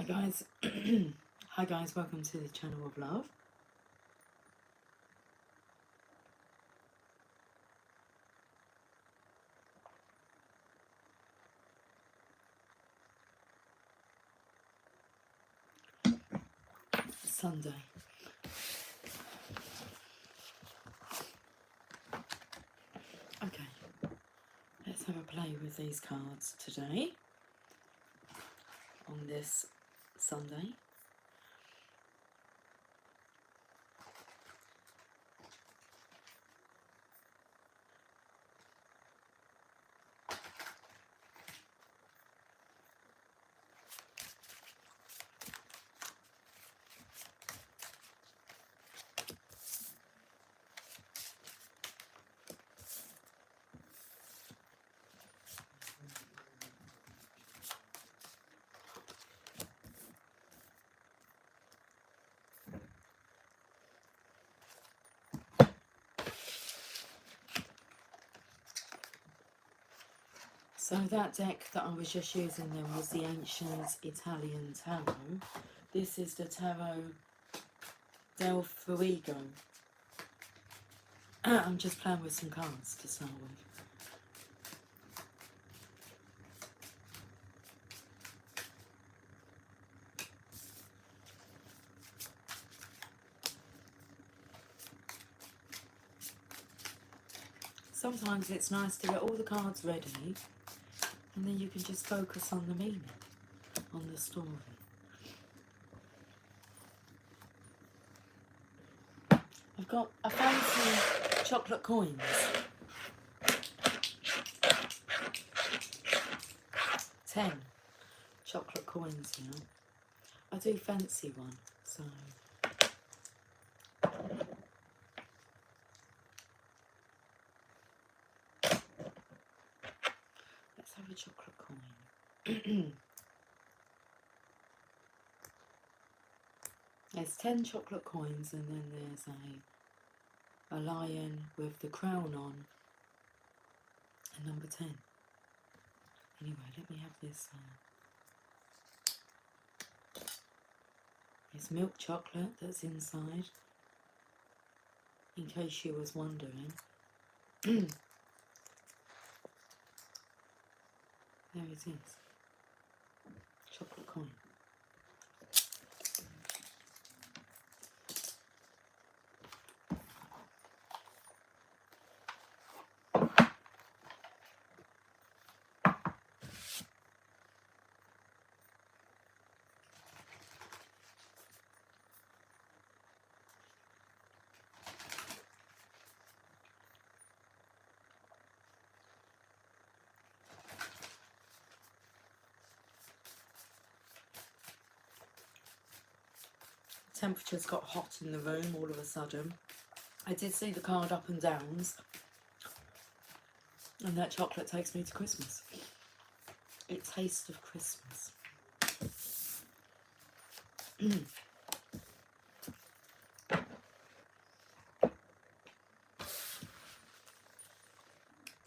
guys. Hi guys, welcome to the channel of love. Sunday. Okay, let's have a play with these cards today on this Sunday. So that deck that I was just using then was the Ancient Italian Tarot. This is the Tarot del Fuego. I'm just playing with some cards to start with. Sometimes it's nice to get all the cards ready and then you can just focus on the meaning, on the story. I've got a fancy chocolate coins. 10 chocolate coins here. I do fancy one, so let's have a chocolate coin. There's 10 chocolate coins and then there's a lion with the crown on and number 10. Anyway, let me have this. It's milk chocolate that's inside, in case you was wondering. There it is. Chocolate coin. Temperature's got hot in the room all of a sudden. I did see the card up and downs, and that chocolate takes me to Christmas. It tastes of Christmas. The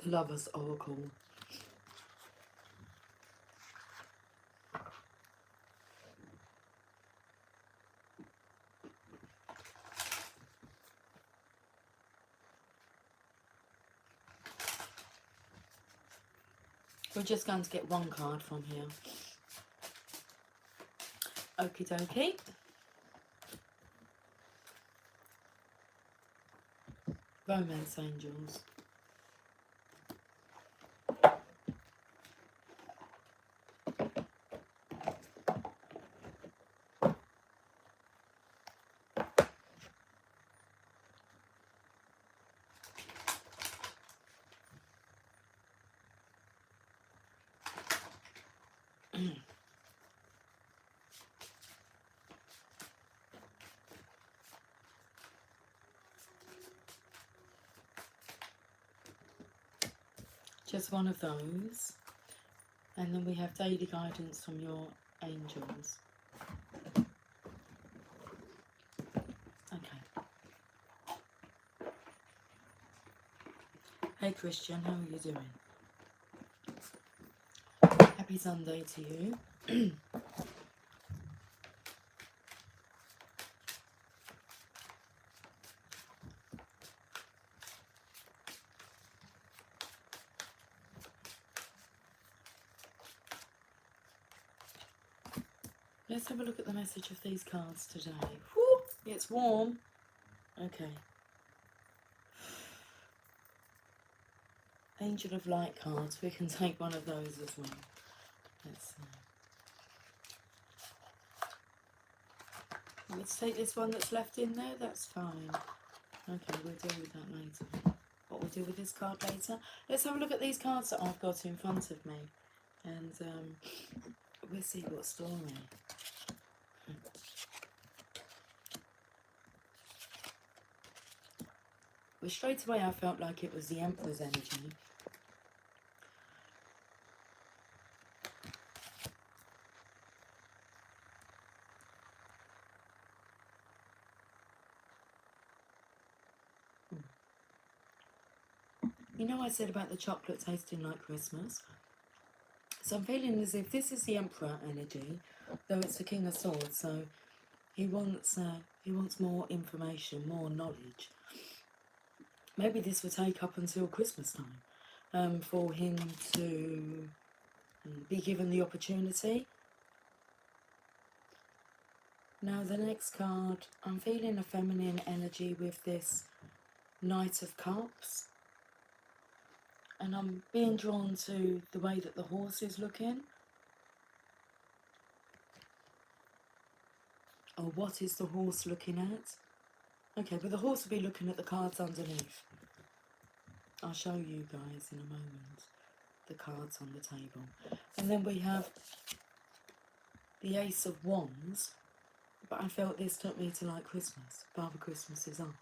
Lover's Oracle. We're just going to get one card from here. Okie dokie. Romance Angels. Just one of those, and then we have daily guidance from your angels. Okay. Hey Christian, how are you doing? Happy Sunday to you. Let's have a look at the message of these cards today. Whew, it's warm. Okay. Angel of Light cards. We can take one of those as well. Let's take this one that's left in there. That's fine. Okay, we'll deal with that later. What we'll do with this card later. Let's have a look at these cards that I've got in front of me. And we'll see what story. Well, straight away I felt like it was the Emperor's energy. You know, I said about the chocolate tasting like Christmas. So I'm feeling as if this is the Emperor energy, though it's the King of Swords. So he wants more information, more knowledge. Maybe this will take up until Christmas time for him to be given the opportunity. Now the next card, I'm feeling a feminine energy with this Knight of Cups. And I'm being drawn to the way that the horse is looking. Or what is the horse looking at? Okay, but the horse will be looking at the cards underneath. I'll show you guys in a moment the cards on the table. And then we have the Ace of Wands. But I felt this took me to like Christmas. Father Christmas is on.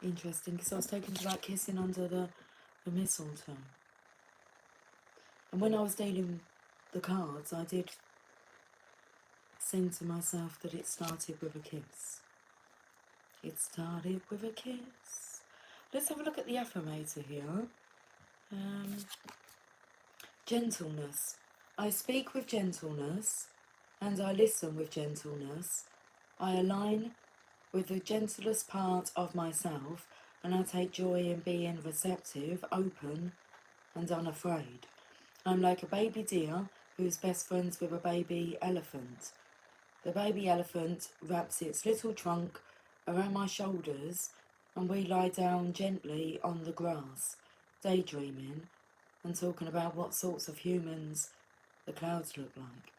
Interesting, because I was taken to like kissing under the mistletoe. And when I was dealing the cards, I did sing to myself that it started with a kiss. It started with a kiss. Let's have a look at the affirmator here. Gentleness. I speak with gentleness, and I listen with gentleness. I align with the gentlest part of myself, and I take joy in being receptive, open, and unafraid. I'm like a baby deer who's best friends with a baby elephant. The baby elephant wraps its little trunk around my shoulders, and we lie down gently on the grass, daydreaming and talking about what sorts of humans the clouds look like.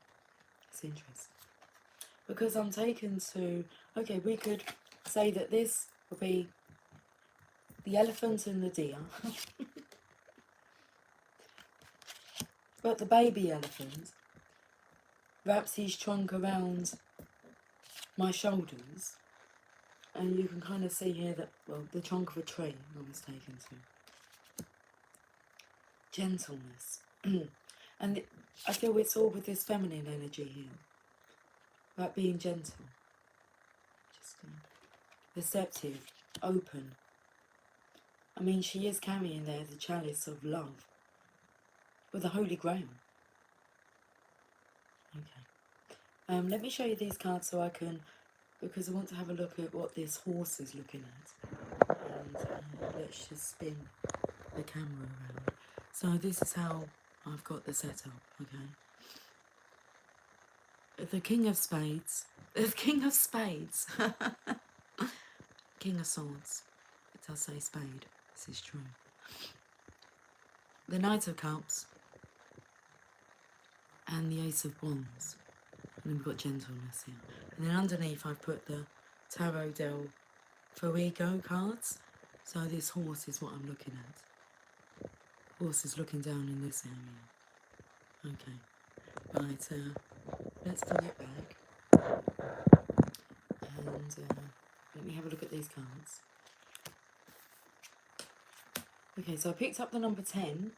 It's interesting. Because I'm taken to, okay, we could say that this would be the elephant and the deer. But the baby elephant wraps his trunk around my shoulders. And you can kind of see here that, well, the trunk of a tree I was taken to. Gentleness. And I feel it's all with this feminine energy here. About being gentle. Just receptive, open. I mean, she is carrying there the chalice of love with the Holy Grail. Okay. Let me show you these cards so I can, because I want to have a look at what this horse is looking at. And let's just spin the camera around. So this is how I've got the setup, okay? The King of Spades. The King of Spades. King of Swords. It does say spade. This is true. The Knight of Cups. And the Ace of Wands. And then we've got gentleness here. And then underneath I've put the Tarot del Fuego cards. So this horse is what I'm looking at. Horse is looking down in this area. Okay. Right, let's bring it back. And let me have a look at these cards. Okay, so I picked up the number 10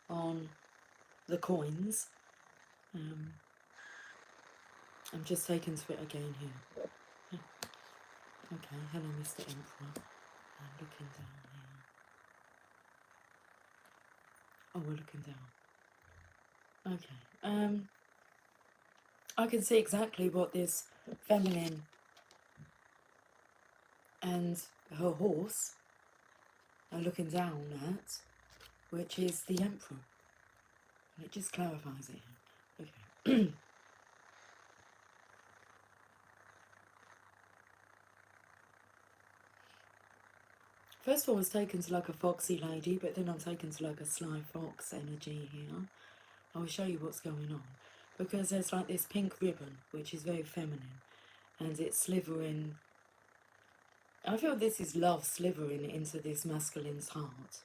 on the coins. I'm just taken to it again here. Okay, hello Mr. Emperor. I'm looking down here. Oh, we're looking down. Okay. I can see exactly what this feminine and her horse are looking down at, which is the Emperor. It just clarifies it. Okay. First of all, I was taken to like a foxy lady, but then I'm taken to like a sly fox energy here. I will show you what's going on. Because there's like this pink ribbon, which is very feminine, and it's slithering. I feel this is love slithering into this masculine's heart.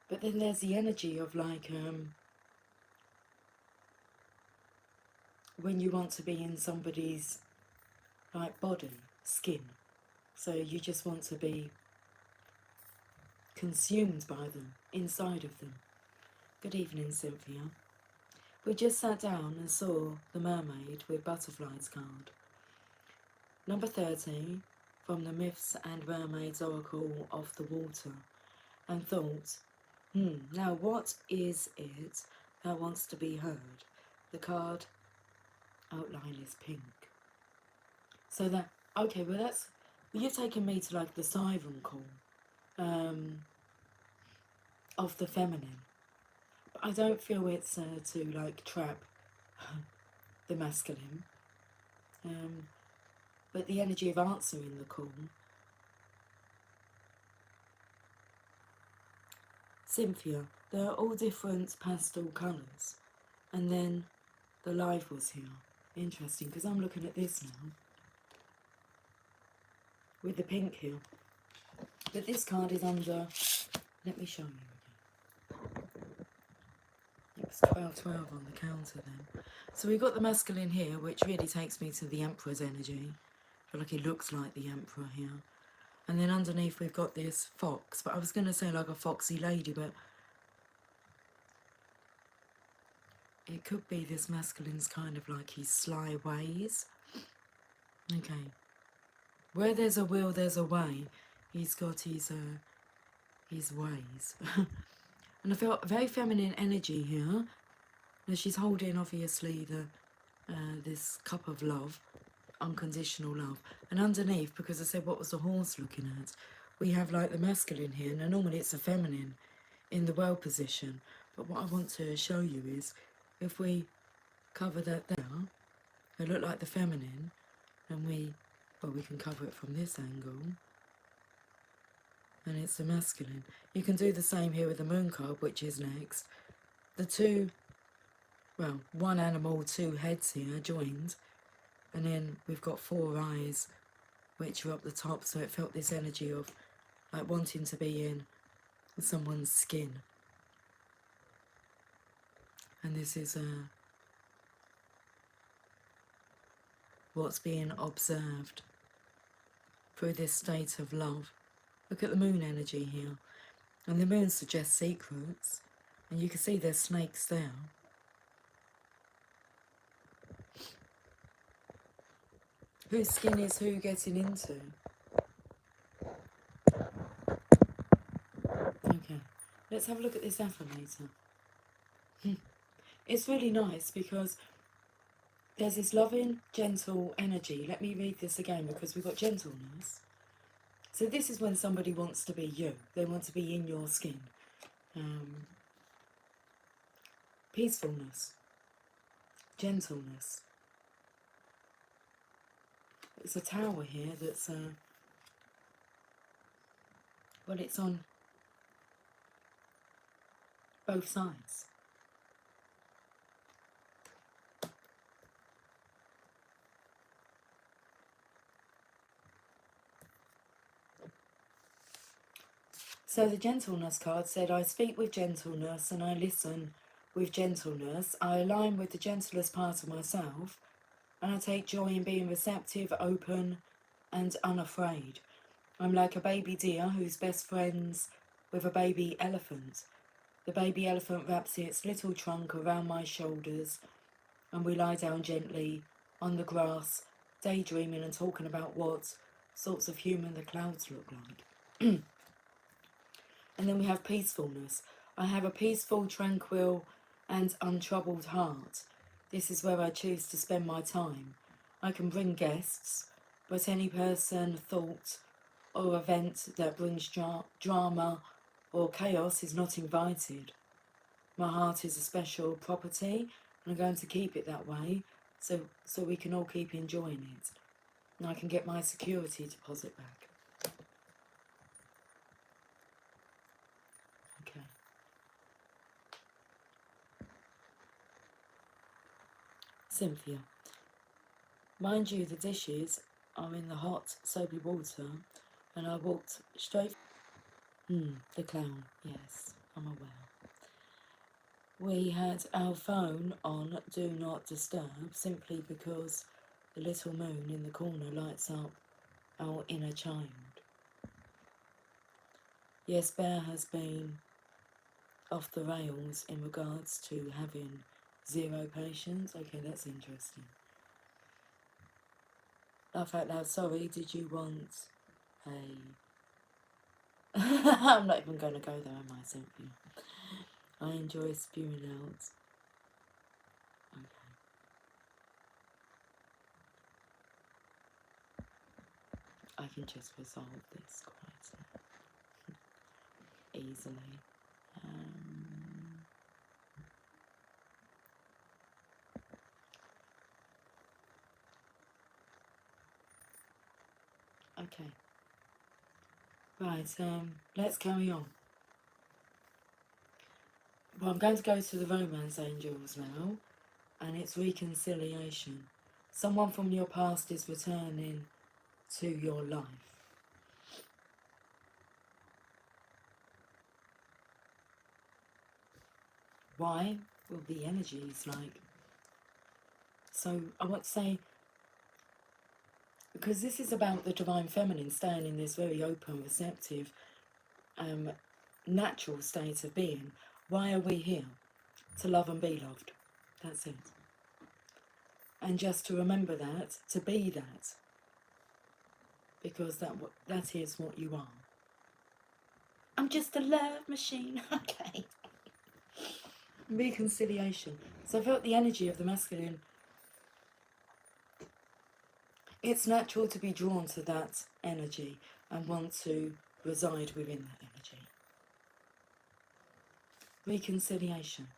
But then there's the energy of like, when you want to be in somebody's like body, skin. So you just want to be consumed by them, inside of them. Good evening, Cynthia. We just sat down and saw The Mermaid with Butterflies card. Number 30 from the Myths and Mermaids Oracle of the Water, and thought, now what is it that wants to be heard? The card outline is pink. So that, okay, well that's, you've taken me to like the siren call of the feminine. But I don't feel it's to like trap the masculine. But the energy of answering the call. Cynthia, there are all different pastel colours. And then the live was here. Interesting, because I'm looking at this now. With the pink here. But this card is under, let me show you again. It was 1212 on the counter then. So we've got the masculine here, which really takes me to the Emperor's energy. I feel like he looks like the Emperor here. And then underneath we've got this fox, but I was going to say like a foxy lady, but it could be this masculine's kind of like his sly ways. Okay. Where there's a will, there's a way. He's got his ways. And I felt very feminine energy here. Now she's holding obviously the this cup of love, unconditional love. And underneath, because I said what was the horse looking at, we have like the masculine here. Now normally it's a feminine in the well position. But what I want to show you is, if we cover that there, it look like the feminine, and we can cover it from this angle, and it's the masculine. You can do the same here with the moon card, which is next. The two, well, one animal, two heads here joined, and then we've got four eyes, which are up the top, so it felt this energy of like wanting to be in someone's skin. And this is what's being observed through this state of love. Look at the moon energy here. And the moon suggests secrets. And you can see there's snakes there. Whose skin is who getting into? Okay, let's have a look at this affirmator. It's really nice because there's this loving, gentle energy. Let me read this again because we've got gentleness. So this is when somebody wants to be you. They want to be in your skin. Peacefulness. Gentleness. It's a tower here that's, well, it's on both sides. So the gentleness card said, I speak with gentleness and I listen with gentleness. I align with the gentlest part of myself and I take joy in being receptive, open and unafraid. I'm like a baby deer who's best friends with a baby elephant. The baby elephant wraps its little trunk around my shoulders and we lie down gently on the grass, daydreaming and talking about what sorts of human the clouds look like. And then we have peacefulness. I have a peaceful, tranquil and untroubled heart. This is where I choose to spend my time. I can bring guests, but any person, thought or event that brings drama or chaos is not invited. My heart is a special property, and I'm going to keep it that way so we can all keep enjoying it. And I can get my security deposit back. Okay. Cynthia. Mind you, the dishes are in the hot, soapy water, and I walked straight... the clown, yes, I'm aware. We had our phone on Do Not Disturb simply because the little moon in the corner lights up our inner child. Yes, Bear has been off the rails in regards to having zero patience. Okay, that's interesting. Laugh out loud, sorry, did you want a... I'm not even going to go there, am I, Cynthia? I enjoy spewing out. Okay. I can just resolve this quite easily. Okay. Right, let's carry on. Well, I'm going to go to the romance angels now, and it's reconciliation. Someone from your past is returning to your life. Why? Well, the energy is like... So, I want to say, because this is about the divine feminine staying in this very open, receptive, natural state of being. Why are we here? To love and be loved. That's it. And just to remember that, to be that, because that is what you are. I'm just a love machine. Okay. Reconciliation. So I felt the energy of the masculine. It's natural to be drawn to that energy and want to reside within that energy. Reconciliation.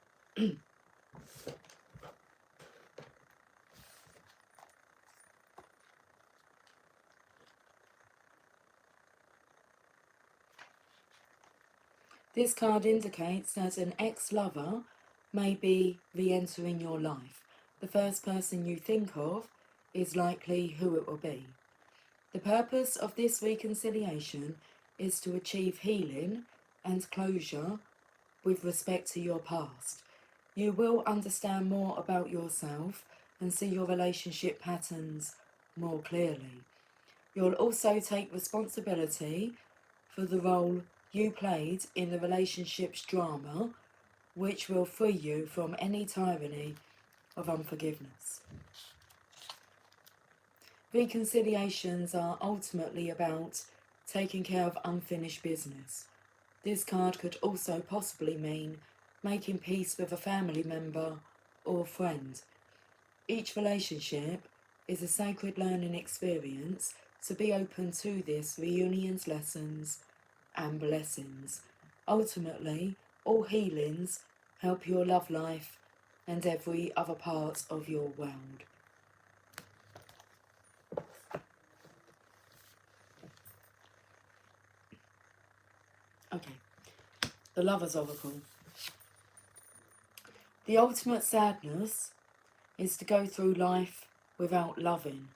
This card indicates that an ex-lover may be re-entering your life. The first person you think of is likely who it will be. The purpose of this reconciliation is to achieve healing and closure with respect to your past. You will understand more about yourself and see your relationship patterns more clearly. You'll also take responsibility for the role you played in the relationship's drama, which will free you from any tyranny of unforgiveness. Reconciliations are ultimately about taking care of unfinished business. This card could also possibly mean making peace with a family member or friend. Each relationship is a sacred learning experience, so be open to this reunion's lessons and blessings. Ultimately, all healings help your love life and every other part of your world. Okay, the Lover's Oracle. The ultimate sadness is to go through life without loving,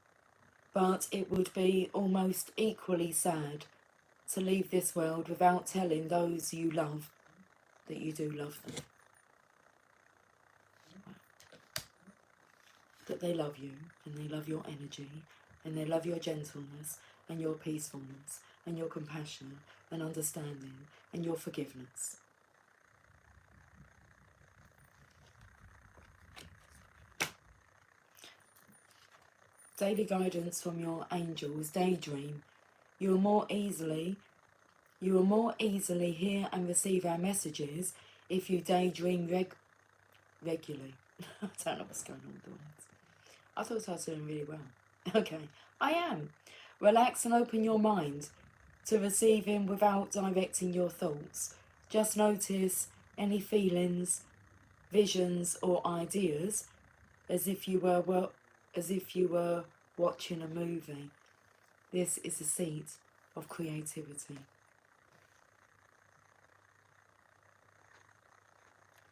but it would be almost equally sad to leave this world without telling those you love that you do love them. That they love you, and they love your energy, and they love your gentleness, and your peacefulness, and your compassion, and understanding, and your forgiveness. Daily guidance from your angels. Daydream. You will more easily hear and receive our messages if you daydream regularly. I don't know what's going on with the words. I thought I was doing really well. Okay, I am. Relax and open your mind. to receiving without directing your thoughts. Just notice any feelings, visions or ideas as if you were watching a movie. This is a seat of creativity.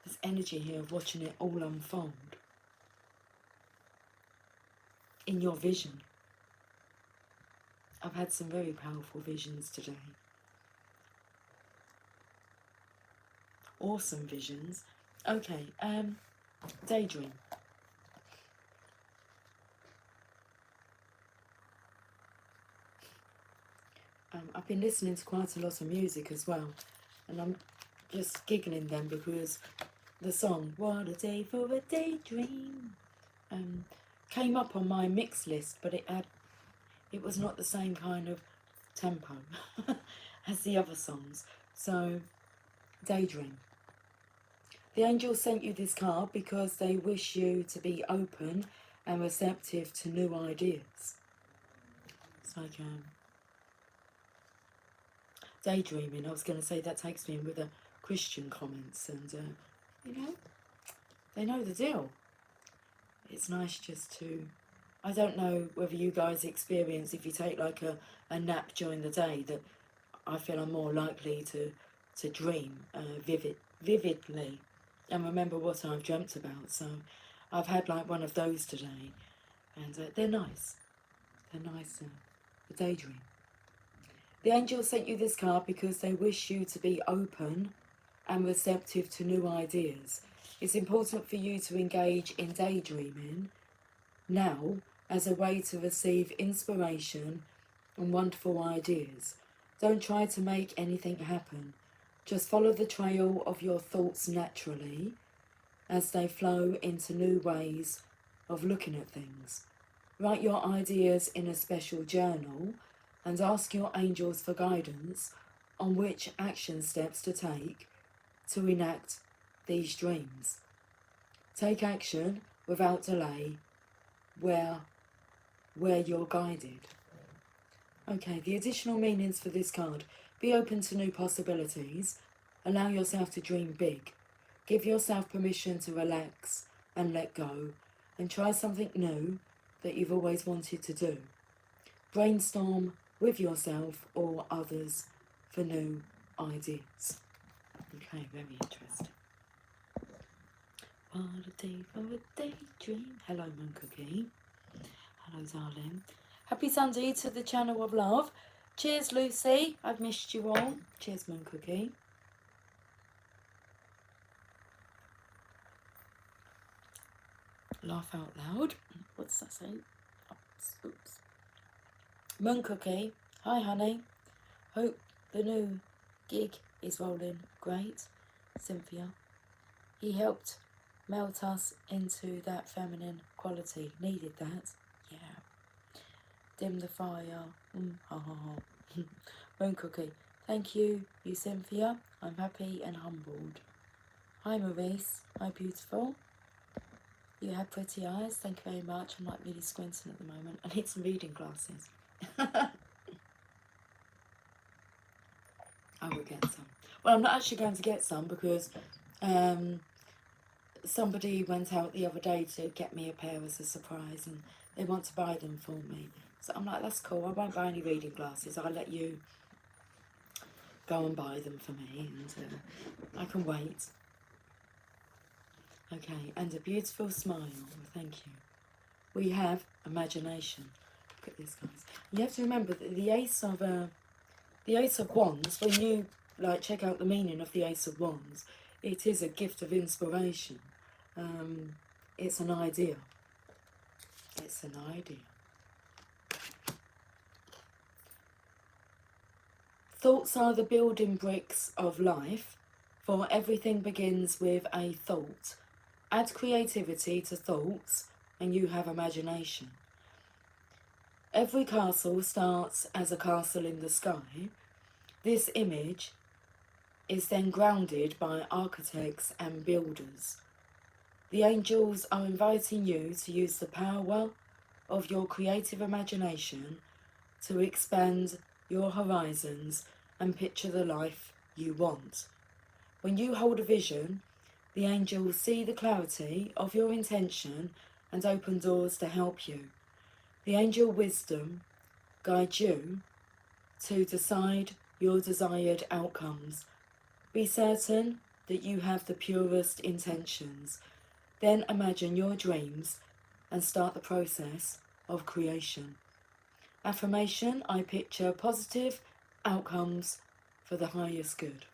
There's energy here of watching it all unfold in your vision. I've had some very powerful visions today. Awesome visions. Okay, daydream. I've been listening to quite a lot of music as well, and I'm just giggling then because the song "What a Day for a Daydream" came up on my mix list, but it was not the same kind of tempo as the other songs. So, daydream. The angels sent you this card because they wish you to be open and receptive to new ideas. It's like daydreaming. I was going to say that takes me in with the Christian comments, and you know, they know the deal. It's nice just to, I don't know whether you guys experience, if you take like a nap during the day, that I feel I'm more likely to dream vividly and remember what I've dreamt about. So I've had like one of those today, and they're nice. They're nice. The daydream. The angels sent you this card because they wish you to be open and receptive to new ideas. It's important for you to engage in daydreaming now as a way to receive inspiration and wonderful ideas. Don't try to make anything happen. Just follow the trail of your thoughts naturally as they flow into new ways of looking at things. Write your ideas in a special journal and ask your angels for guidance on which action steps to take to enact these dreams. Take action without delay where you're guided. Okay, the additional meanings for this card. Be open to new possibilities. Allow yourself to dream big. Give yourself permission to relax and let go and try something new that you've always wanted to do. Brainstorm with yourself or others for new ideas. Okay, very interesting. What a day for a daydream. Hello, Moon Cookie. Hello, darling. Happy Sunday to the channel of love. Cheers, Lucy. I've missed you all. Cheers, Moon Cookie. Laugh out loud. What's that saying? Oops. Moon Cookie. Hi, honey. Hope the new gig is rolling great. Cynthia. He helped melt us into that feminine quality. Needed that. Yeah. Dim the fire. Ha ha ha. Moon Cookie. Thank you, Cynthia. I'm happy and humbled. Hi, Maurice. Hi, beautiful. You have pretty eyes. Thank you very much. I'm like really squinting at the moment. I need some reading glasses. I will get some. Well, I'm not actually going to get some because somebody went out the other day to get me a pair as a surprise and they want to buy them for me. So I'm like, that's cool. I won't buy any reading glasses. I'll let you go and buy them for me and I can wait. Okay, and a beautiful smile. Thank you. We have imagination. Look at this, guys. You have to remember that the Ace of Wands, when you like check out the meaning of the Ace of Wands, it is a gift of inspiration. It's an idea. It's an idea. Thoughts are the building bricks of life, for everything begins with a thought. Add creativity to thoughts and you have imagination. Every castle starts as a castle in the sky. This image is then grounded by architects and builders. The angels are inviting you to use the power of your creative imagination to expand your horizons and picture the life you want. When you hold a vision, the angels see the clarity of your intention and open doors to help you. The angel wisdom guides you to decide your desired outcomes. Be certain that you have the purest intentions. Then imagine your dreams and start the process of creation. Affirmation: I picture positive outcomes for the highest good.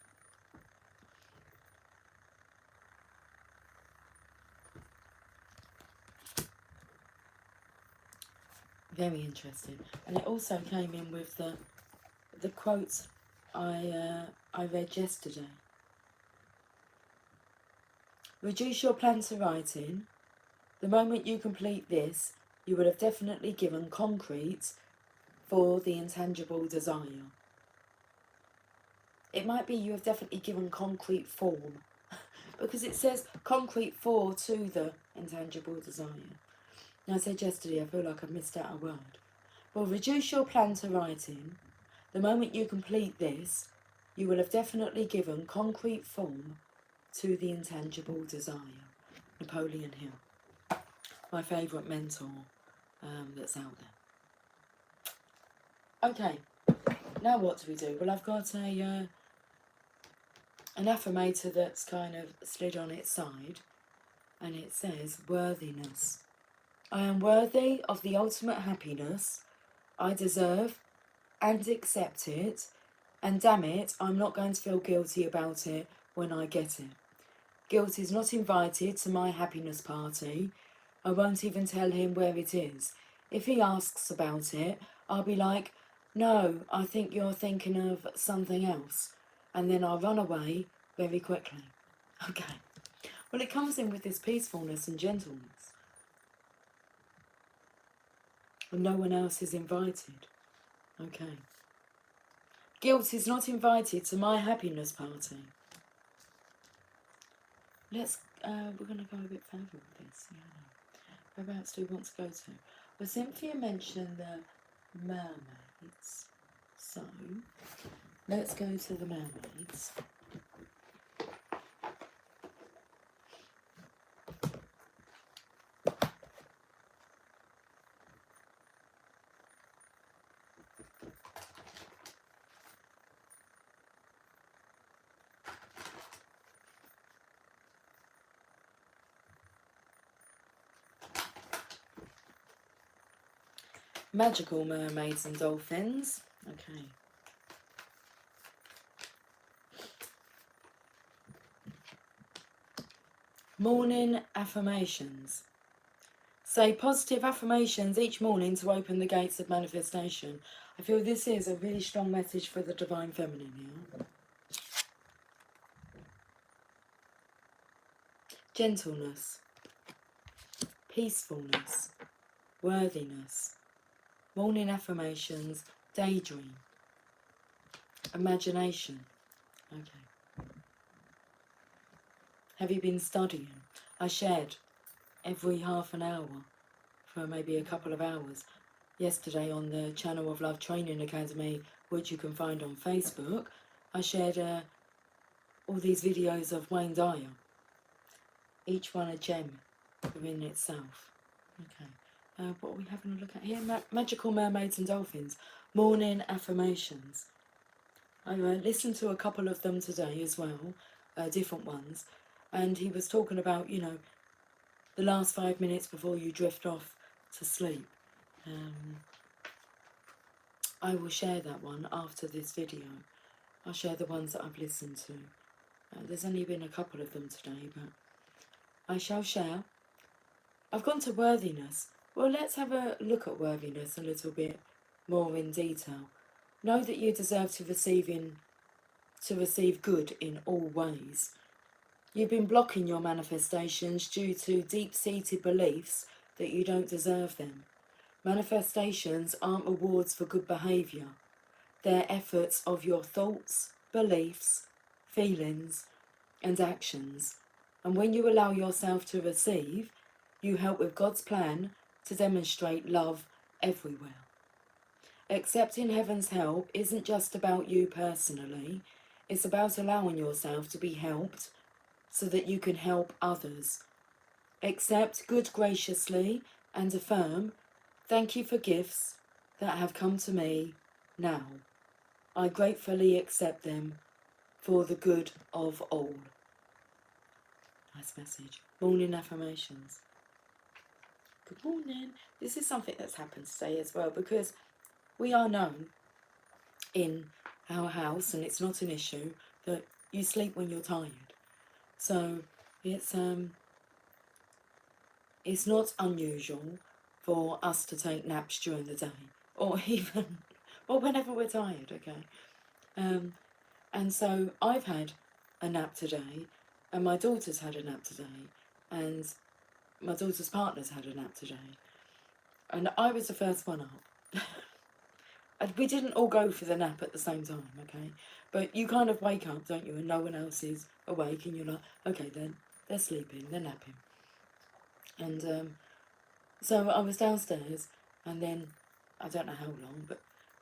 Very interesting. And it also came in with the quotes I read yesterday. Reduce your plan to writing. The moment you complete this, you will have definitely given concrete for the intangible desire. It might be you have definitely given concrete form, because it says concrete for to the intangible desire. Now, I said yesterday, I feel like I've missed out a word. Well, reduce your plan to writing. The moment you complete this, you will have definitely given concrete form to the intangible desire. Napoleon Hill, my favourite mentor that's out there. Okay, now what do we do? Well, I've got an affirmator that's kind of slid on its side, and it says worthiness. I am worthy of the ultimate happiness. I deserve and accept it, and damn it, I'm not going to feel guilty about it when I get it. Guilt is not invited to my happiness party. I won't even tell him where it is. If he asks about it, I'll be like, no, I think you're thinking of something else. And then I'll run away very quickly. Okay. Well, it comes in with this peacefulness and gentleness. When no one else is invited. Okay. Guilt is not invited to my happiness party. We're going to go a bit further with this. Yeah. Whereabouts do we want to go to? Well, Cynthia mentioned the mermaids. So, let's go to the mermaids. Magical mermaids and dolphins. Okay. Morning affirmations. Say positive affirmations each morning to open the gates of manifestation. I feel this is a really strong message for the Divine Feminine here. Gentleness, peacefulness, worthiness. Morning affirmations, daydream, imagination. Okay. Have you been studying? I shared every half an hour for maybe a couple of hours yesterday on the Channel of Love Training Academy, which you can find on Facebook. I shared all these videos of Wayne Dyer, each one a gem within itself. Okay. What are we having a look at here? Magical mermaids and dolphins. Morning affirmations. I listened to a couple of them today as well, different ones, and he was talking about, you know, the last 5 minutes before you drift off to sleep. I will share that one after this video. I'll share the ones that I've listened to. There's only been a couple of them today, but I shall share. I've gone to worthiness. Well, let's have a look at worthiness a little bit more in detail. Know that you deserve to receive good in all ways. You've been blocking your manifestations due to deep-seated beliefs that you don't deserve them. Manifestations aren't rewards for good behaviour. They're efforts of your thoughts, beliefs, feelings, and actions. And when you allow yourself to receive, you help with God's plan to demonstrate love everywhere. Accepting heaven's help isn't just about you personally. It's about allowing yourself to be helped so that you can help others. Accept good graciously and affirm, thank you for gifts that have come to me now. I gratefully accept them for the good of all. Nice message. Morning affirmations. Good morning. This is something that's happened today as well, because we are known in our house, and it's not an issue, that you sleep when you're tired. So it's not unusual for us to take naps during the day, or even, or whenever we're tired, okay? And so I've had a nap today, and my daughter's had a nap today, and my daughter's partner's had a nap today. And I was the first one up. And we didn't all go for the nap at the same time, okay? But you kind of wake up, don't you, and no one else is awake, and you're like, okay, then they're sleeping, they're napping. And so I was downstairs, and then, I don't know how long, but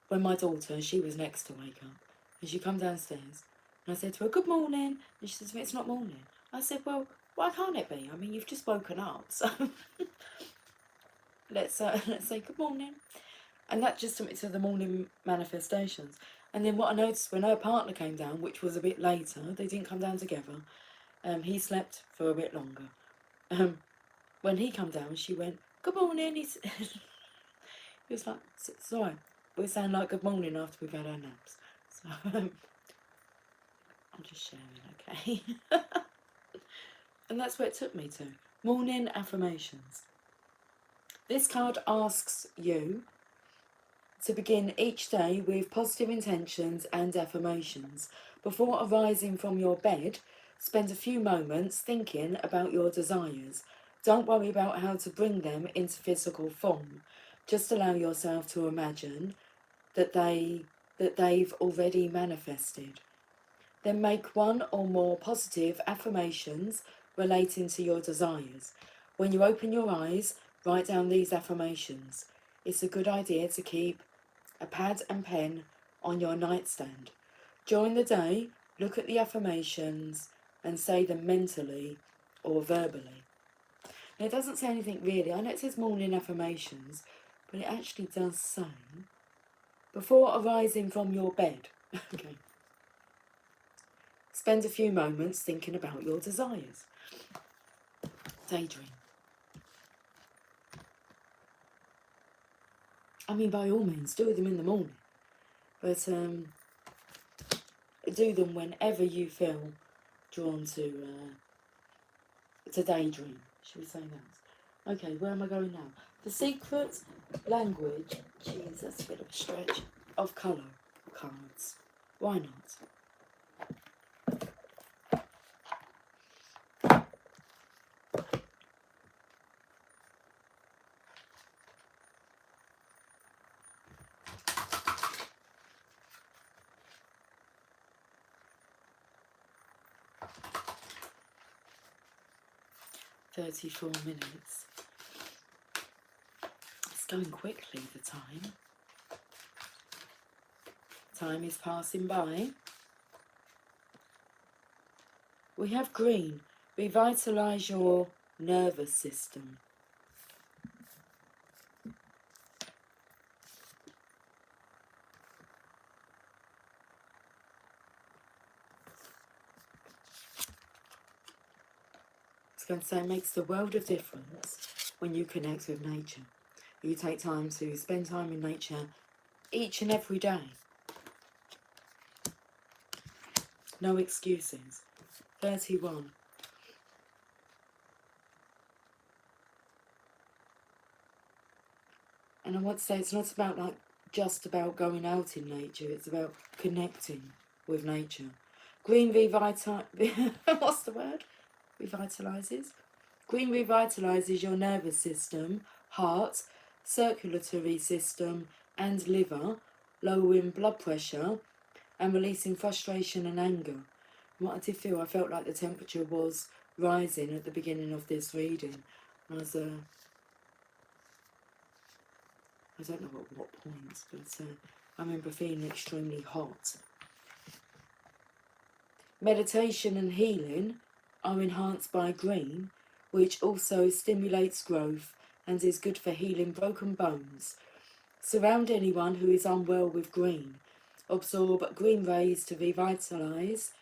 when my daughter, she was next to wake up, and she come downstairs, and I said to her, good morning, and she says to me, it's not morning. I said, well, why can't it be? I mean, you've just woken up, so let's say good morning. And that just took me to the morning manifestations. And then what I noticed when her partner came down, which was a bit later, they didn't come down together, he slept for a bit longer. When he come down, she went, good morning. He was like, sorry, we sound like good morning after we've had our naps. So I'm just sharing, okay? And that's where it took me to. Morning affirmations. This card asks you to begin each day with positive intentions and affirmations. Before arising from your bed, spend a few moments thinking about your desires. Don't worry about how to bring them into physical form. Just allow yourself to imagine that they've already manifested. Then make one or more positive affirmations relating to your desires. When you open your eyes, write down these affirmations. It's a good idea to keep a pad and pen on your nightstand. During the day, look at the affirmations and say them mentally or verbally. Now, it doesn't say anything really. I know it says morning affirmations, but it actually does say, before arising from your bed, okay, spend a few moments thinking about your desires. Daydream. I mean, by all means, do them in the morning. But do them whenever you feel drawn to daydream. Should we say that? Okay, where am I going now? The secret language, jeez, that's a bit of a stretch, of colour cards. Why not? 34 minutes. It's going quickly, the time. Time is passing by. We have green. Revitalise your nervous system. It's going to say it makes the world of difference when you connect with nature. You take time to spend time in nature each and every day. No excuses. 31. And I want to say it's not about just about going out in nature, it's about connecting with nature. Green what's the word? Revitalises. Green revitalises your nervous system, heart, circulatory system and liver, lowering blood pressure and releasing frustration and anger. And what I did feel, I felt like the temperature was rising at the beginning of this reading. I I don't know at what point, but I remember feeling extremely hot. Meditation and healing are enhanced by green, which also stimulates growth and is good for healing broken bones. Surround anyone who is unwell with green. Absorb green rays to revitalise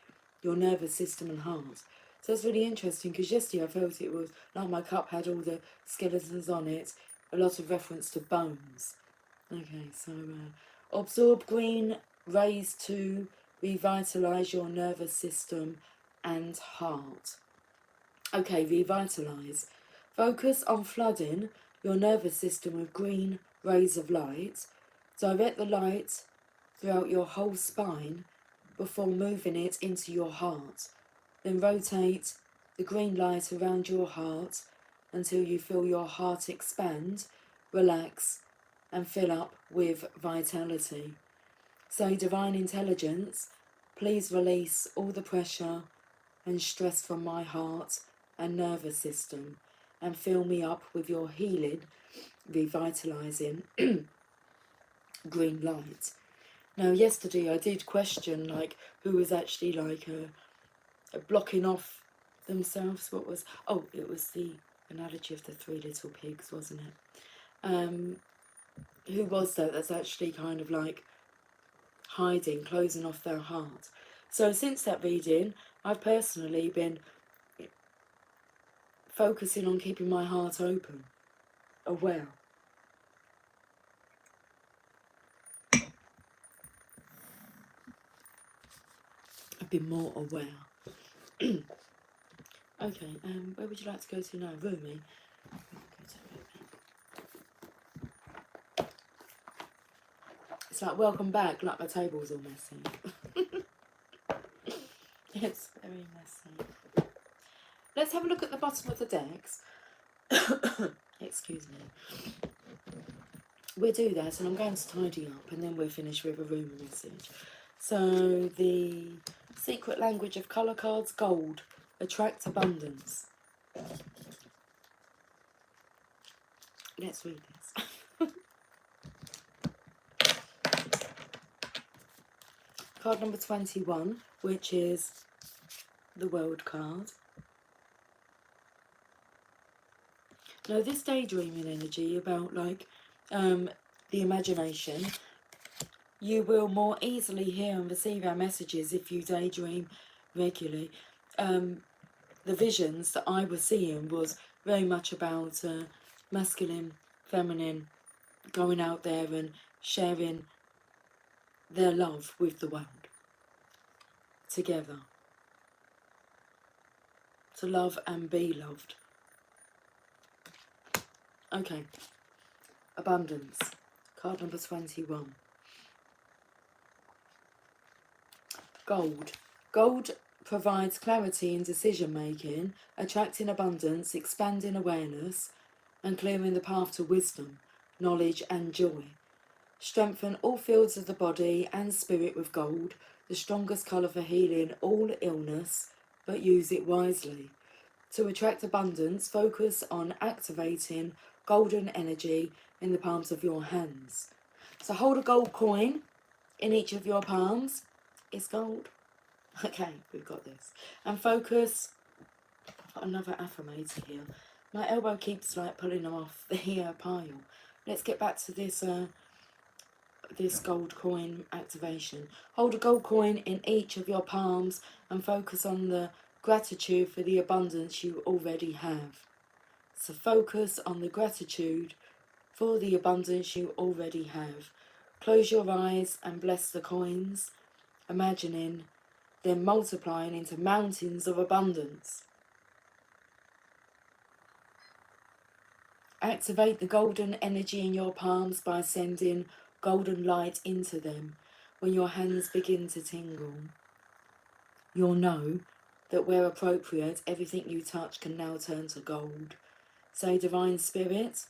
your nervous system and heart. So that's really interesting, because yesterday I felt it was like my cup had all the skeletons on it, a lot of reference to bones. Okay, so absorb green rays to revitalise your nervous system and heart. Okay, revitalise. Focus on flooding your nervous system with green rays of light. Direct the light throughout your whole spine before moving it into your heart. Then rotate the green light around your heart until you feel your heart expand, relax, and fill up with vitality. So, Divine Intelligence, please release all the pressure and stress from my heart and nervous system and fill me up with your healing, revitalising green light. Now, yesterday I did question like who was actually like blocking off themselves. What was, oh, it was the analogy of the 3 little pigs, wasn't it? Who was that that's actually kind of like hiding, closing off their heart? So since that reading, I've personally been focusing on keeping my heart open, aware. I've been more aware. Okay, where would you like to go to now? Rumi? It's like, welcome back, like my table's all messy. It's very messy. Let's have a look at the bottom of the decks. Excuse me. We'll do that, and I'm going to tidy up, and then we'll finish with a Rumi message. So, the secret language of colour cards, gold, attract abundance. Let's read this. Card number 21, which is the World card. Now, this daydreaming energy about like the imagination, you will more easily hear and receive our messages if you daydream regularly. The visions that I was seeing was very much about masculine, feminine, going out there and sharing their love with the world together, to love and be loved. Okay, abundance, card number 21. Gold. Gold provides clarity in decision making, attracting abundance, expanding awareness, and clearing the path to wisdom, knowledge and joy. Strengthen all fields of the body and spirit with gold, the strongest colour for healing all illness, but use it wisely. To attract abundance, focus on activating golden energy in the palms of your hands. So hold a gold coin in each of your palms. It's gold. Okay, we've got this. And focus. I've got another affirmator here. My elbow keeps like pulling them off the pile. Let's get back to this this gold coin activation. Hold a gold coin in each of your palms and focus on the gratitude for the abundance you already have. So focus on the gratitude for the abundance you already have. Close your eyes and bless the coins, imagining them multiplying into mountains of abundance. Activate the golden energy in your palms by sending golden light into them. When your hands begin to tingle, you'll know that where appropriate, everything you touch can now turn to gold. Say, Divine Spirit,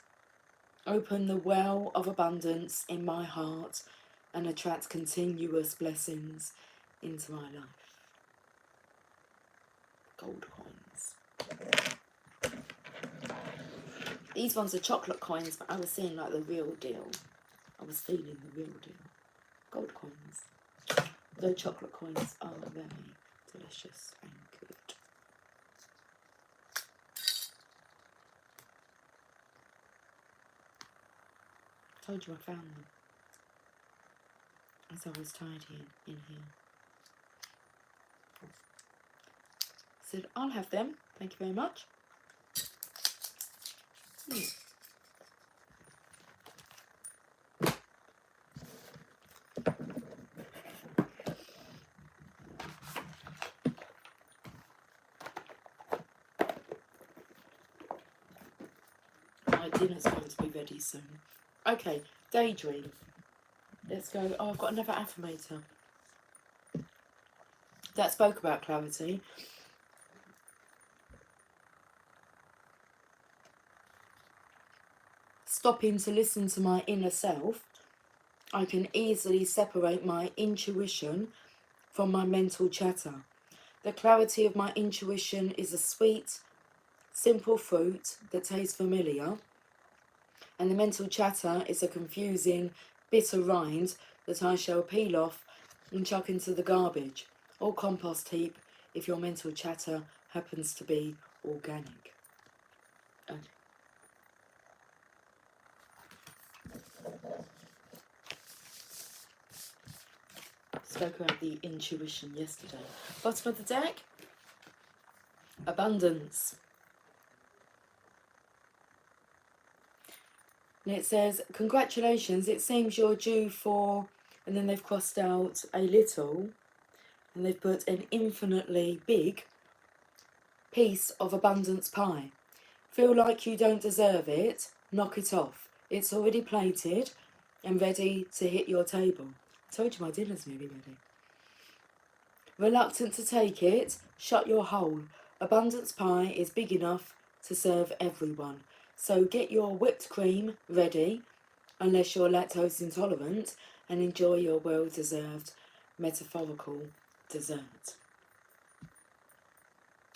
open the well of abundance in my heart and attract continuous blessings into my life. Gold coins. These ones are chocolate coins, but I was seeing like the real deal. I was stealing the real deal. Gold coins. Though chocolate coins are very delicious and good. Told you I found them as I was tidying in here. Said, I'll have them, thank you very much. My dinner's going to be ready soon. Okay, daydream. Let's go. Oh, I've got another affirmator that spoke about clarity. Stopping to listen to my inner self, I can easily separate my intuition from my mental chatter. The clarity of my intuition is a sweet, simple fruit that tastes familiar, and the mental chatter is a confusing, bitter rind that I shall peel off and chuck into the garbage or compost heap if your mental chatter happens to be organic. Okay. Spoke about the intuition yesterday. Bottom of the deck, abundance. And it says, congratulations, it seems you're due for, and then they've crossed out a little, and they've put an infinitely big piece of abundance pie. Feel like you don't deserve it, knock it off. It's already plated and ready to hit your table. I told you my dinner's nearly ready. Reluctant to take it, shut your hole. Abundance pie is big enough to serve everyone. So get your whipped cream ready, unless you're lactose intolerant, and enjoy your well-deserved metaphorical dessert.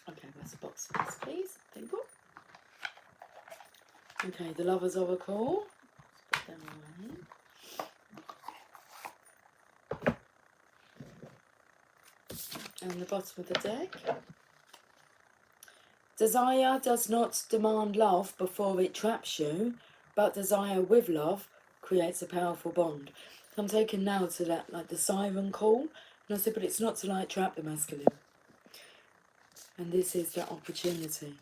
Okay, where's the box for this, please? Thank you. Okay, the Lover's Oracle. Put them away. And the bottom of the deck. Desire does not demand love before it traps you, but desire with love creates a powerful bond. I'm taken now to that, like the siren call, and I said, but it's not to like trap the masculine. And this is that opportunity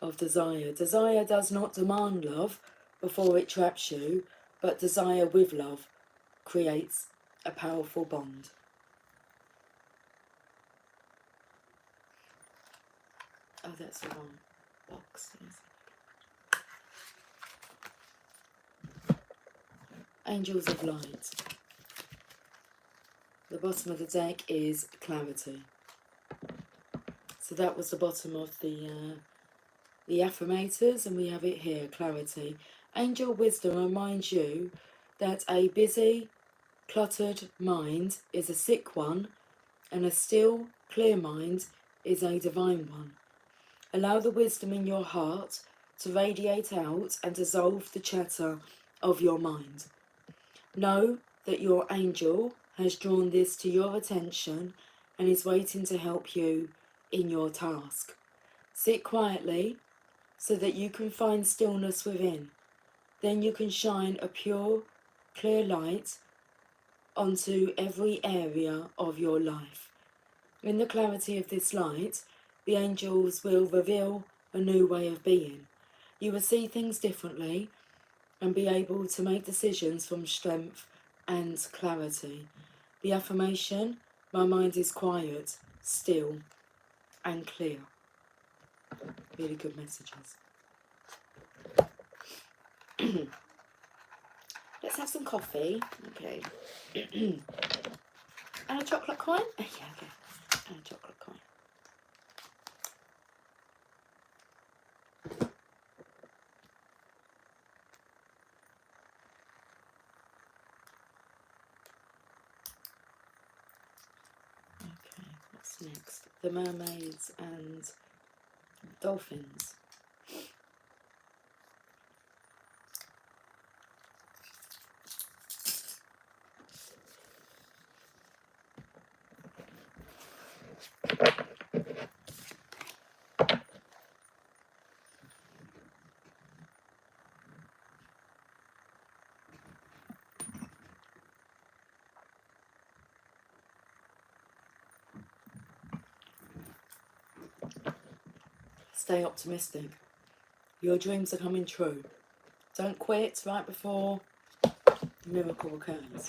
of desire. Desire does not demand love before it traps you, but desire with love creates a powerful bond. Oh, that's the wrong box. Angels of Light. The bottom of the deck is clarity. So that was the bottom of the affirmators, and we have it here, clarity. Angel wisdom reminds you that a busy, cluttered mind is a sick one, and a still, clear mind is a divine one. Allow the wisdom in your heart to radiate out and dissolve the chatter of your mind. Know that your angel has drawn this to your attention and is waiting to help you in your task. Sit quietly so that you can find stillness within. Then you can shine a pure, clear light onto every area of your life. In the clarity of this light, the angels will reveal a new way of being. You will see things differently and be able to make decisions from strength and clarity. The affirmation, my mind is quiet, still and clear. Really good messages. Let's have some coffee. Okay. And a chocolate coin? Yeah, okay. And a chocolate coin. Okay, what's next? The mermaids and dolphins. Stay optimistic. Your dreams are coming true. Don't quit right before the miracle occurs.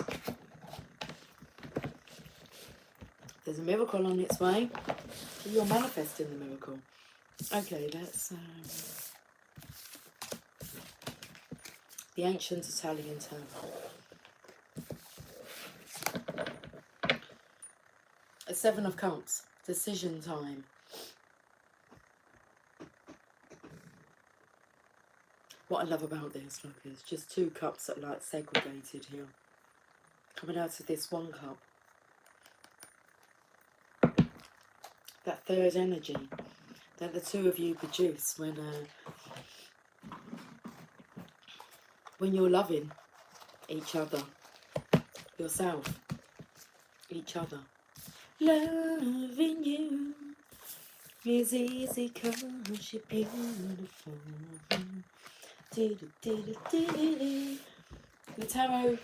There's a miracle on its way. You're manifesting the miracle. Okay, that's the ancient Italian tarot. A 7 of Cups. Decision time. What I love about this, look, is just 2 cups that are like segregated here. Coming out of this 1 cup. That third energy that the 2 of you produce when you're loving each other, yourself, each other. Loving you is easy 'cause you're beautiful. The tarot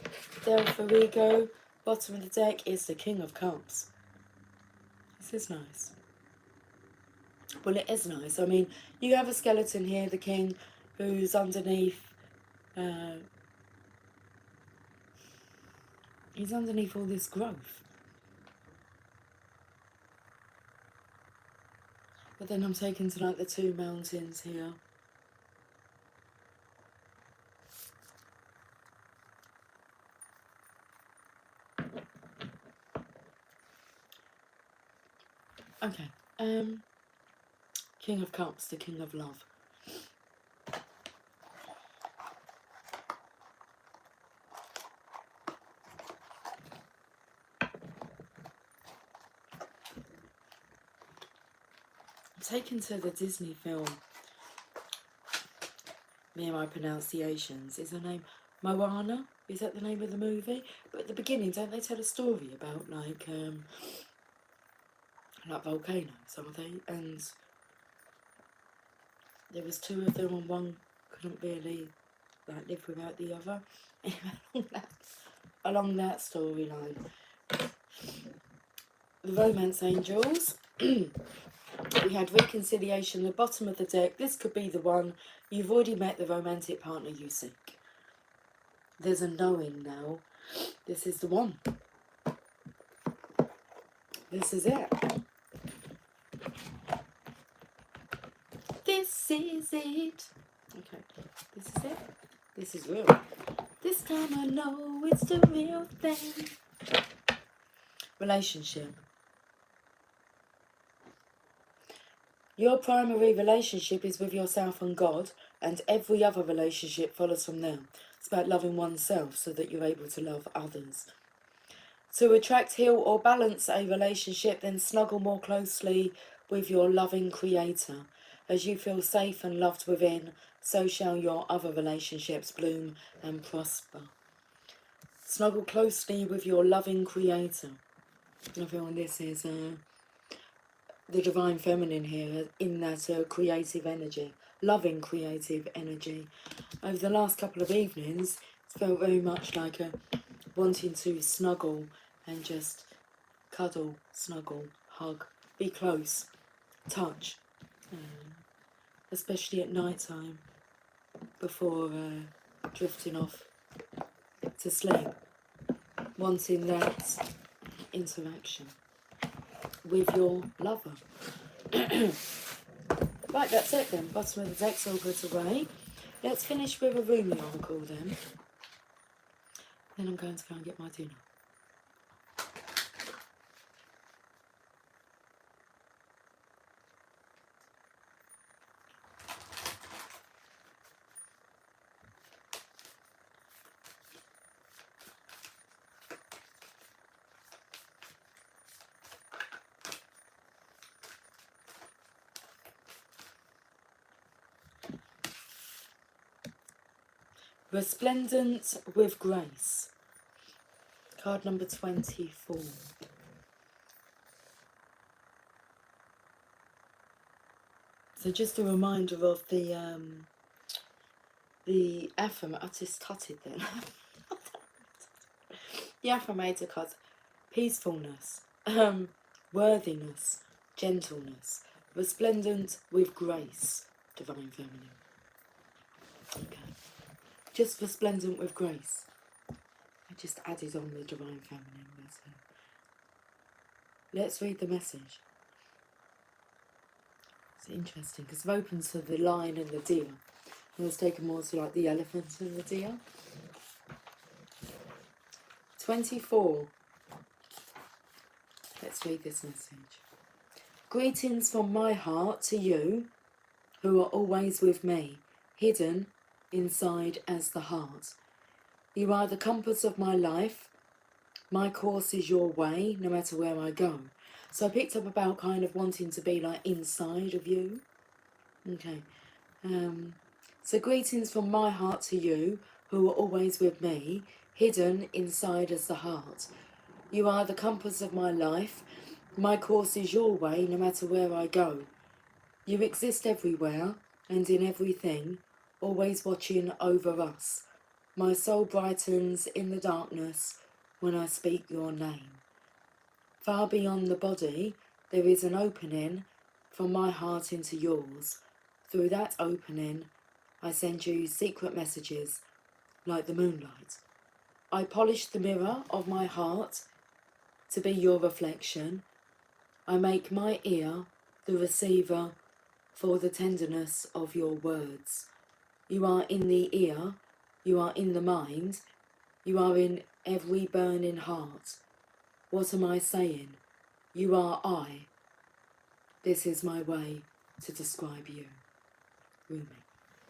del Farigo, bottom of the deck, is the King of Cups. This is nice. Well, it is nice. I mean, you have a skeleton here, the king, who's underneath. He's underneath all this growth. But then I'm taken to like the 2 mountains here. Okay. King of Cups, the King of Love. Taken to the Disney film. Me and my pronunciations. Is her name Moana? Is that the name of the movie? But at the beginning, don't they tell a story about like volcanoes, aren't they? And there was 2 of them, and one couldn't really like live without the other. Along that storyline. The Romance Angels. We had reconciliation, the bottom of the deck. This could be the one. You've already met the romantic partner you seek. There's a knowing now. This is the one. This is it. This is it. Okay, this is it. This is real. This time I know it's the real thing. Relationship. Your primary relationship is with yourself and God, and every other relationship follows from there. It's about loving oneself so that you're able to love others. To attract, heal, or balance a relationship, then snuggle more closely with your loving Creator. As you feel safe and loved within, so shall your other relationships bloom and prosper. Snuggle closely with your loving Creator. I feel this is the Divine Feminine here, in that creative energy, loving creative energy. Over the last couple of evenings, it's felt very much like wanting to snuggle and just cuddle, snuggle, hug, be close, touch, especially at night time before drifting off to sleep, wanting that interaction with your lover. Right, that's it then. Bottom of the deck's all put away. Let's finish with a Rumi oracle then. Then I'm going to go and get my dinner. Resplendent with Grace. Card number 24. So just a reminder of the affirmation. I just tutted then. The affirmator cards: peacefulness, worthiness, gentleness, Resplendent with grace, Divine Feminine. Okay. Just resplendent with grace. I just added on the Divine Feminine. Let's read the message. It's interesting because I've opened to the lion and the deer. And it's taken more to like the elephant and the deer. 24. Let's read this message. Greetings from my heart to you who are always with me, hidden inside as the heart. You are the compass of my life. My course is your way, no matter where I go. So I picked up about kind of wanting to be like inside of you. Okay. So greetings from my heart to you who are always with me, hidden inside as the heart. You are the compass of my life. My course is your way, no matter where I go. You exist everywhere and in everything, always watching over us. My soul brightens in the darkness when I speak your name. Far beyond the body, there is an opening from my heart into yours. Through that opening, I send you secret messages like the moonlight. I polish the mirror of my heart to be your reflection. I make my ear the receiver for the tenderness of your words. You are in the ear, you are in the mind, you are in every burning heart. What am I saying? You are I. This is my way to describe you. Rumi.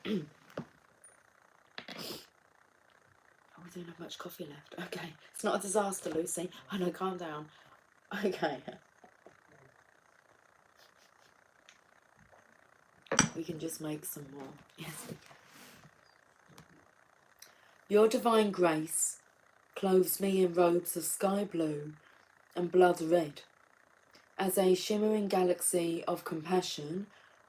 Oh, we don't have much coffee left. Okay, it's not a disaster, Lucy. I know, calm down. Okay. We can just make some more. Yes, we can. Your divine grace clothes me in robes of sky blue and blood red, as a shimmering galaxy of compassion,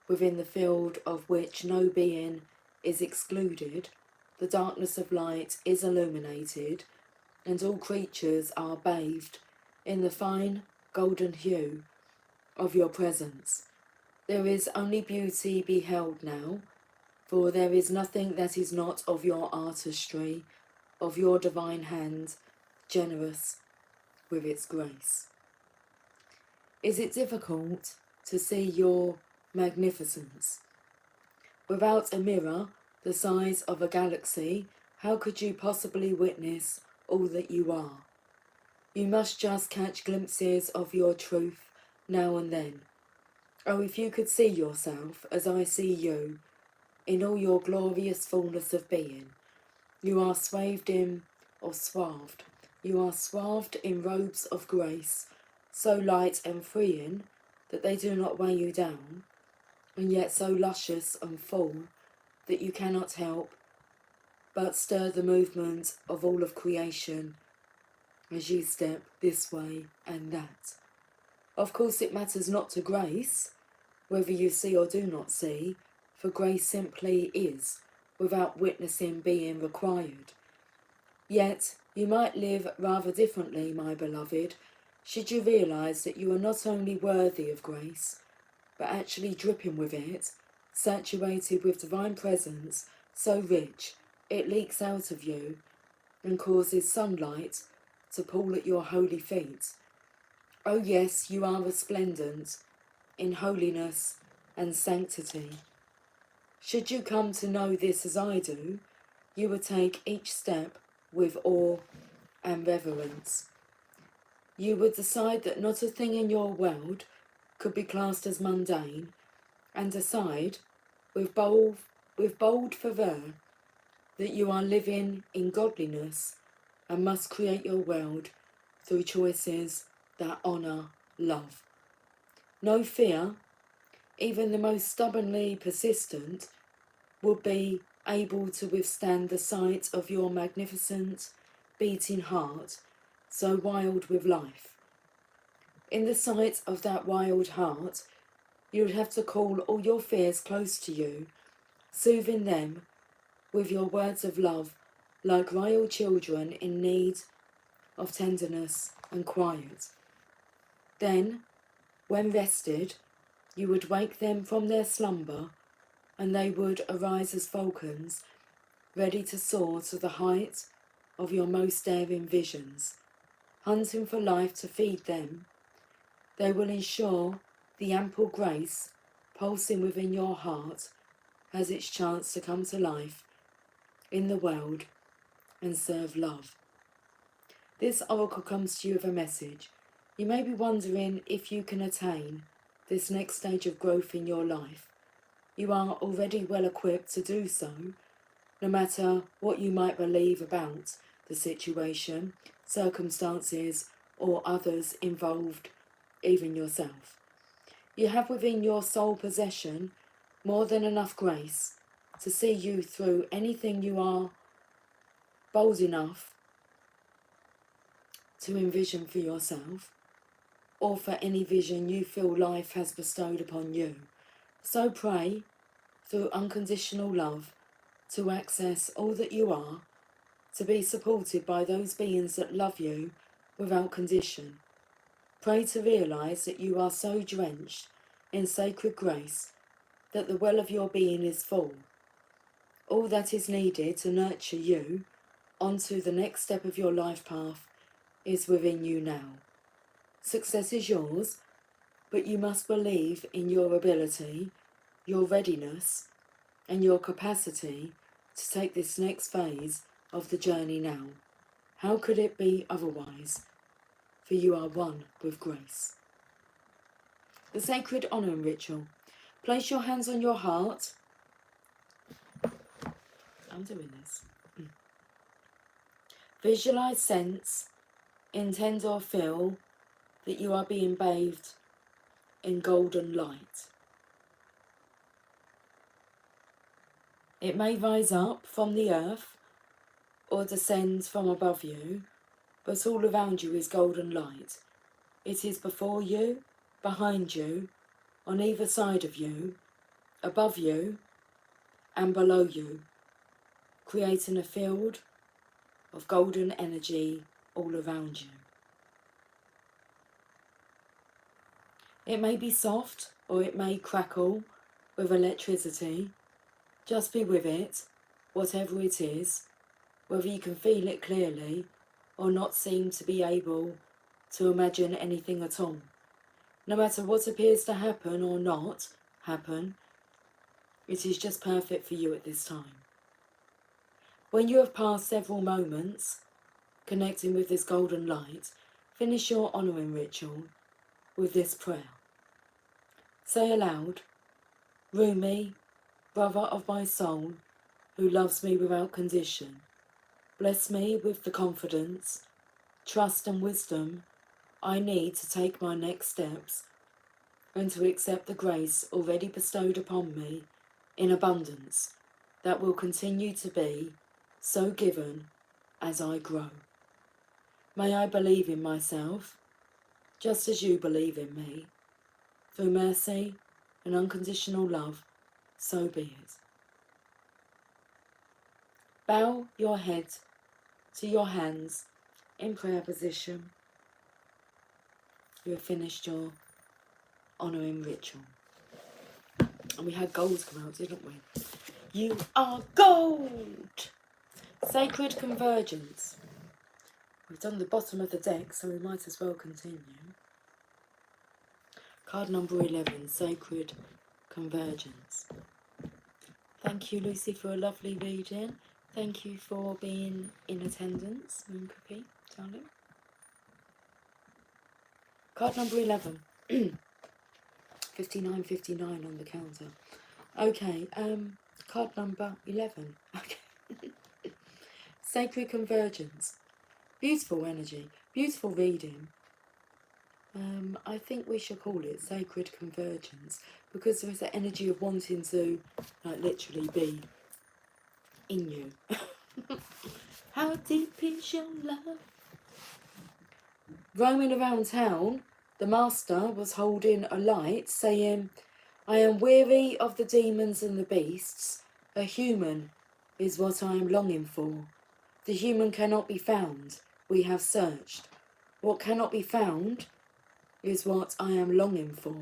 within the field of which no being is excluded. The darkness of light is illuminated, and all creatures are bathed in the fine golden hue of your presence. There is only beauty beheld now, for there is nothing that is not of your artistry, of your divine hand, generous with its grace. Is it difficult to see your magnificence? Without a mirror the size of a galaxy, how could you possibly witness all that you are? You must just catch glimpses of your truth now and then. Oh, if you could see yourself as I see you, in all your glorious fullness of being. You are swathed in, or swathed. You are swathed in robes of grace, so light and freeing that they do not weigh you down, and yet so luscious and full that you cannot help but stir the movement of all of creation as you step this way and that. Of course, it matters not to grace whether you see or do not see, for grace simply is, without witnessing being required. Yet you might live rather differently, my beloved, should you realise that you are not only worthy of grace, but actually dripping with it, saturated with divine presence, so rich it leaks out of you and causes sunlight to pool at your holy feet. Oh yes, you are resplendent in holiness and sanctity. Should you come to know this as I do, you would take each step with awe and reverence. You would decide that not a thing in your world could be classed as mundane, and decide with bold fervour that you are living in godliness and must create your world through choices that honour love. No fear, even the most stubbornly persistent, would be able to withstand the sight of your magnificent, beating heart, so wild with life. In the sight of that wild heart, you would have to call all your fears close to you, soothing them with your words of love, like royal children in need of tenderness and quiet. Then, when rested, You would wake them from their slumber, and they would arise as falcons, ready to soar to the height of your most daring visions. Hunting for life to feed them, they will ensure the ample grace pulsing within your heart has its chance to come to life in the world and serve love. This oracle comes to you with a message. You may be wondering if you can attain this next stage of growth in your life. You are already well equipped to do so, no matter what you might believe about the situation, circumstances, or others involved, even yourself. You have within your soul possession more than enough grace to see you through anything you are bold enough to envision for yourself, or for any vision you feel life has bestowed upon you. So pray through unconditional love to access all that you are, to be supported by those beings that love you without condition. Pray to realise that you are so drenched in sacred grace that the well of your being is full. All that is needed to nurture you onto the next step of your life path is within you now. Success is yours, but you must believe in your ability, your readiness, and your capacity to take this next phase of the journey now. How could it be otherwise? For you are one with grace. The sacred honouring ritual. Place your hands on your heart. I'm doing this. Visualise, sense, intend or feel that you are being bathed in golden light. It may rise up from the earth or descend from above you, but all around you is golden light. It is before you, behind you, on either side of you, above you, and below you, creating a field of golden energy all around you. It may be soft or it may crackle with electricity. Just be with it, whatever it is, whether you can feel it clearly or not seem to be able to imagine anything at all. No matter what appears to happen or not happen, it is just perfect for you at this time. When you have passed several moments connecting with this golden light, finish your honouring ritual with this prayer. Say aloud, Rumi, brother of my soul, who loves me without condition, bless me with the confidence, trust and wisdom I need to take my next steps and to accept the grace already bestowed upon me in abundance that will continue to be so given as I grow. May I believe in myself, just as you believe in me. Through mercy and unconditional love, so be it. Bow your head to your hands in prayer position. You have finished your honouring ritual. And we had gold come out, didn't we? You are gold! Sacred Convergence. We've done the bottom of the deck, so we might as well continue. Card number 11, Sacred Convergence. Thank you, Lucy, for a lovely reading. Thank you for being in attendance, Moon Cookie, darling. Card number 11. 59 on the counter. Okay, card number 11. Okay. Sacred Convergence. Beautiful energy, beautiful reading. I think we should call it Sacred Convergence because there is the energy of wanting to, like, literally be in you. How deep is your love? Roaming around town, the master was holding a light, saying, I am weary of the demons and the beasts. A human is what I am longing for. The human cannot be found. We have searched. What cannot be found is what I am longing for.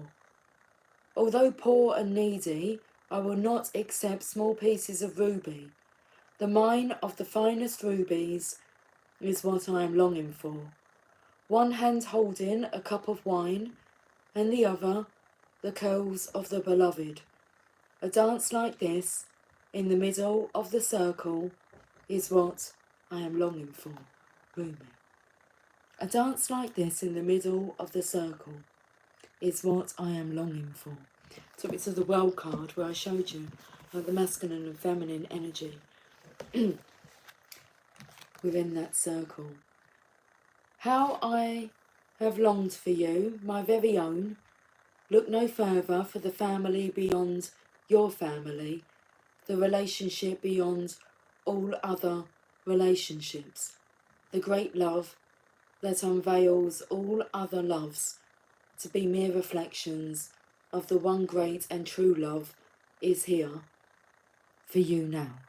Although poor and needy, I will not accept small pieces of ruby. The mine of the finest rubies is what I am longing for. One hand holding a cup of wine, and the other the curls of the beloved. A dance like this, in the middle of the circle, is what I am longing for. Rumi. A dance like this in the middle of the circle is what I am longing for. Took me to the world card where I showed you the masculine and feminine energy within that circle. How I have longed for you, my very own. Look no further for the family beyond your family, the relationship beyond all other relationships, the great love that unveils all other loves to be mere reflections of the one great and true love is here for you now.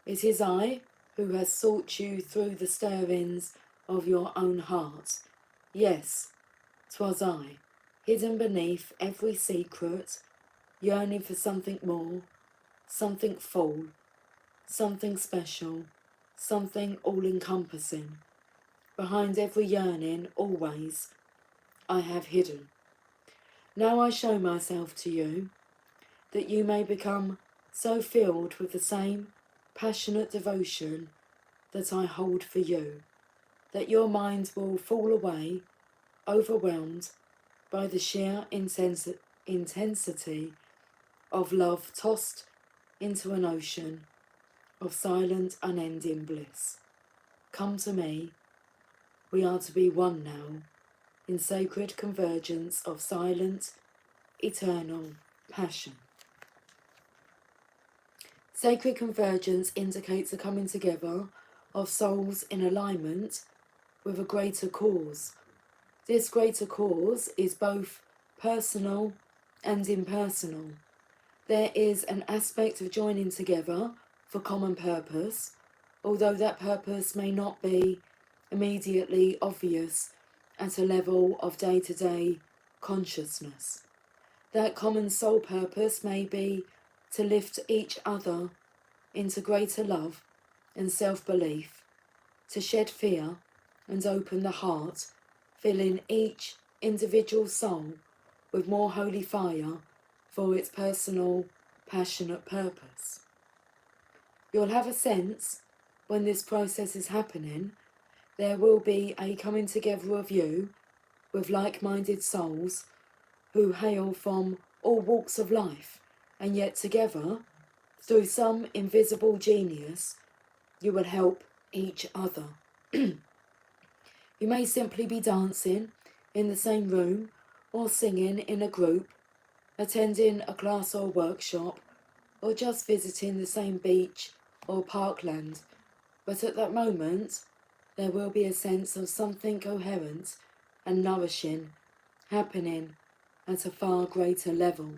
It is I who has sought you through the stirrings of your own heart. Yes, 'twas I, hidden beneath every secret, yearning for something more, something full, something special, something all-encompassing. Behind every yearning, always, I have hidden. Now I show myself to you, that you may become so filled with the same passionate devotion that I hold for you, that your mind will fall away, overwhelmed by the sheer intensity of love tossed into an ocean of silent, unending bliss. Come to me, we are to be one now, in sacred convergence of silent, eternal passion. Sacred convergence indicates a coming together of souls in alignment with a greater cause. This greater cause is both personal and impersonal. There is an aspect of joining together for common purpose, although that purpose may not be immediately obvious at a level of day-to-day consciousness. That common soul purpose may be to lift each other into greater love and self-belief, to shed fear and open the heart, filling each individual soul with more holy fire for its personal, passionate purpose. You'll have a sense when this process is happening, there will be a coming together of you with like-minded souls who hail from all walks of life, and yet together, through some invisible genius, you will help each other. You may simply be dancing in the same room or singing in a group, attending a class or workshop, or just visiting the same beach or parkland, but at that moment there will be a sense of something coherent and nourishing happening at a far greater level.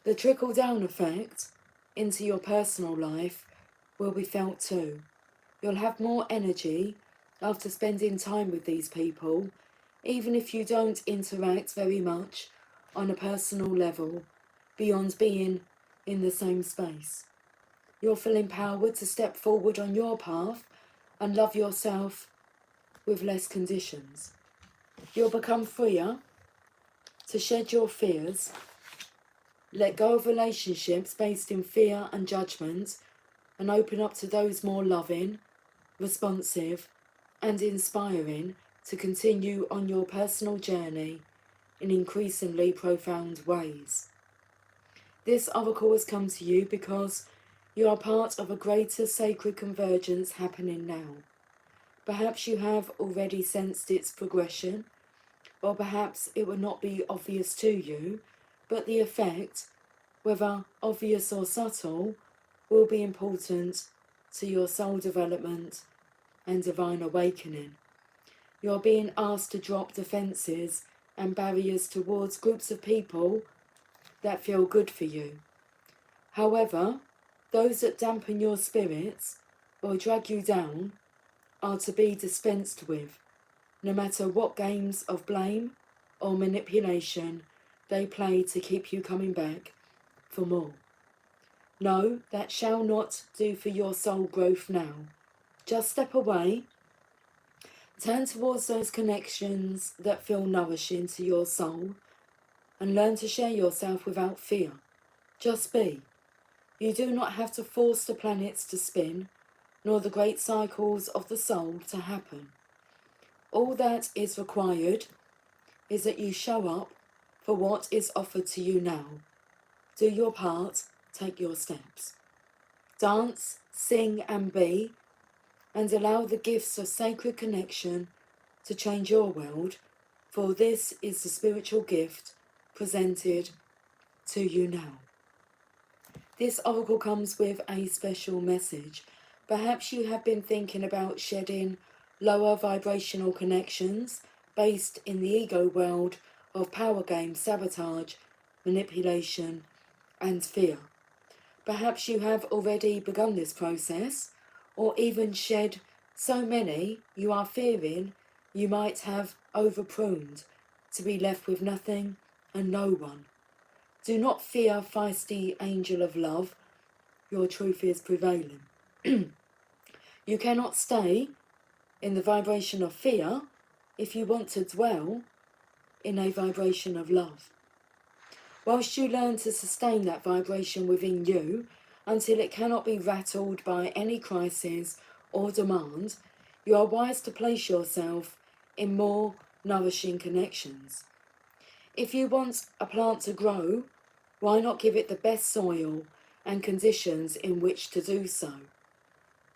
The trickle-down effect into your personal life will be felt too. You'll have more energy after spending time with these people, even if you don't interact very much on a personal level beyond being in the same space. You'll feel empowered to step forward on your path and love yourself with less conditions. You'll become freer to shed your fears, let go of relationships based in fear and judgment, and open up to those more loving, responsive, and inspiring to continue on your personal journey in increasingly profound ways. This oracle has come to you because you are part of a greater sacred convergence happening now. Perhaps you have already sensed its progression, or perhaps it will not be obvious to you, but the effect, whether obvious or subtle, will be important to your soul development and divine awakening. You are being asked to drop defences and barriers towards groups of people that feel good for you. However, those that dampen your spirits or drag you down are to be dispensed with, no matter what games of blame or manipulation they play to keep you coming back for more. No, that shall not do for your soul growth now. Just step away, turn towards those connections that feel nourishing to your soul, and learn to share yourself without fear. Just be. You do not have to force the planets to spin, nor the great cycles of the soul to happen. All that is required is that you show up for what is offered to you now. Do your part, take your steps. Dance, sing and be, and allow the gifts of sacred connection to change your world, for this is the spiritual gift presented to you now. This oracle comes with a special message. Perhaps you have been thinking about shedding lower vibrational connections based in the ego world of power games, sabotage, manipulation, and fear. Perhaps you have already begun this process, or even shed so many you are fearing you might have overpruned to be left with nothing and no one. Do not fear, feisty angel of love, your truth is prevailing. You cannot stay in the vibration of fear if you want to dwell in a vibration of love. Whilst you learn to sustain that vibration within you until it cannot be rattled by any crisis or demand, you are wise to place yourself in more nourishing connections. If you want a plant to grow, why not give it the best soil and conditions in which to do so?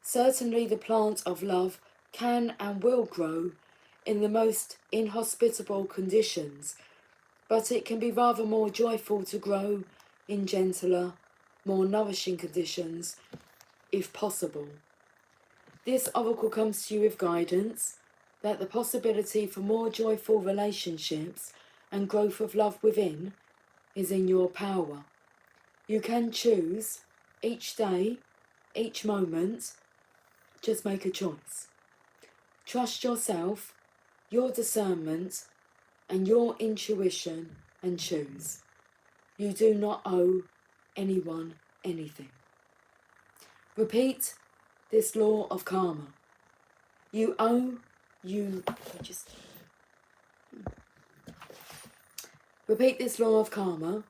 Certainly the plant of love can and will grow in the most inhospitable conditions, but it can be rather more joyful to grow in gentler, more nourishing conditions, if possible. This oracle comes to you with guidance that the possibility for more joyful relationships and growth of love within is in your power. You can choose each day, each moment, just make a choice. Trust yourself, your discernment, and your intuition, and choose. You do not owe anyone anything. Repeat this law of karma. Repeat this law of karma.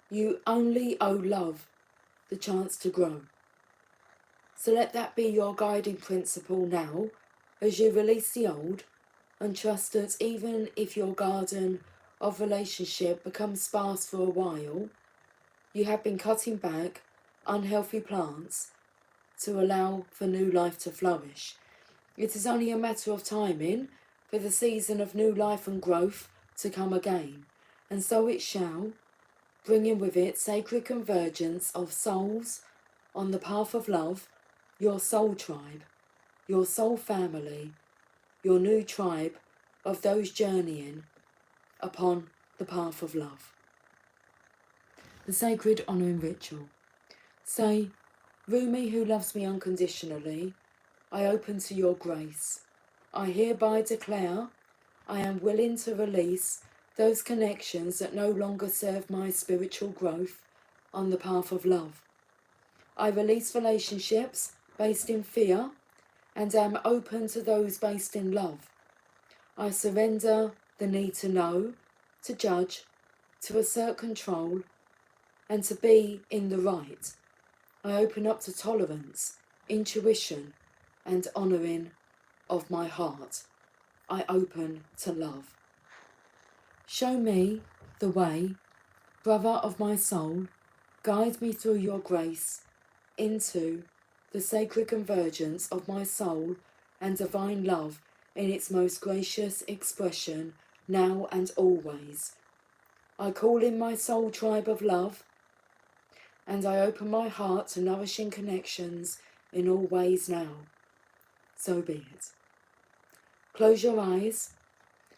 You only owe love the chance to grow. So let that be your guiding principle now, as you release the old and trust that even if your garden of relationship becomes sparse for a while, you have been cutting back unhealthy plants to allow for new life to flourish. It is only a matter of timing for the season of new life and growth to come again, and so it shall, bringing with it sacred convergence of souls on the path of love, your soul tribe, your soul family, your new tribe of those journeying upon the path of love. The sacred honouring ritual. Say, Rumi, who loves me unconditionally, I open to your grace. I hereby declare I am willing to release those connections that no longer serve my spiritual growth on the path of love. I release relationships based in fear and am open to those based in love. I surrender the need to know, to judge, to assert control, and to be in the right. I open up to tolerance, intuition, and honouring of my heart. I open to love. Show me the way, brother of my soul, guide me through your grace into the sacred convergence of my soul and divine love in its most gracious expression now and always. I call in my soul tribe of love, and I open my heart to nourishing connections in all ways now. So be it. Close your eyes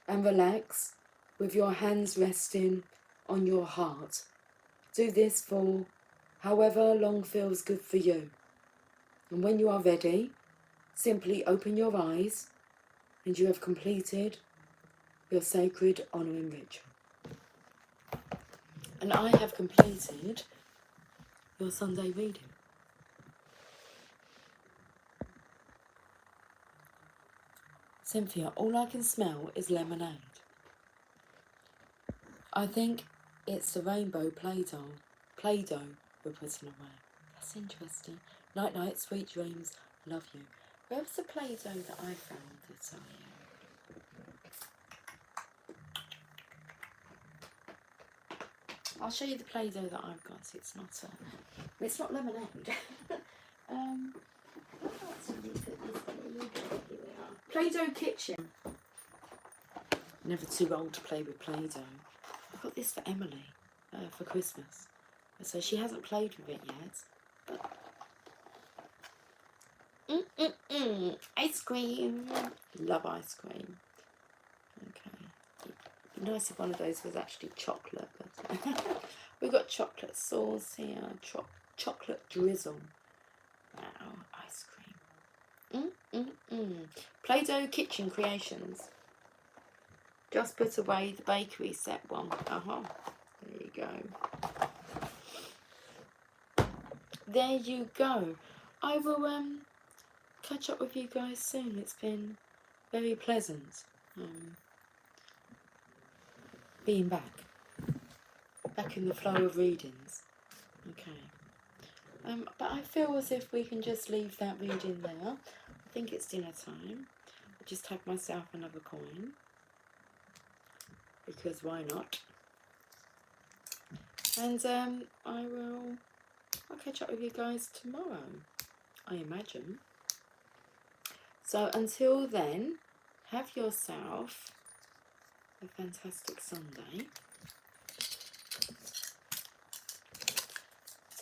and relax with your hands resting on your heart. Do this for however long feels good for you. And when you are ready, simply open your eyes and you have completed your sacred honouring ritual. And I have completed your Sunday reading. Cynthia, all I can smell is lemonade. I think it's the rainbow Play-Doh we're putting away. That's interesting. Night night, sweet dreams, love you. Where was the Play-Doh that I found that I'll show you the Play-Doh that I've got. It's not lemonade. Play-Doh kitchen. Never too old to play with Play-Doh. I got this for Emily for Christmas. So she hasn't played with it yet. But ice cream. Love ice cream. Okay. It'd be nice if one of those was actually chocolate. But we've got chocolate sauce here. Chocolate drizzle. Wow, ice cream. Play-Doh kitchen creations. Just put away the bakery set one. There you go. There you go. I will catch up with you guys soon. It's been very pleasant being back in the flow of readings. Okay. But I feel as if we can just leave that reading there. I think it's dinner time. I just have myself another coin. Because why not? And I'll catch up with you guys tomorrow, I imagine. So until then, have yourself a fantastic Sunday.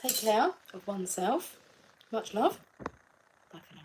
Take care of oneself. Much love.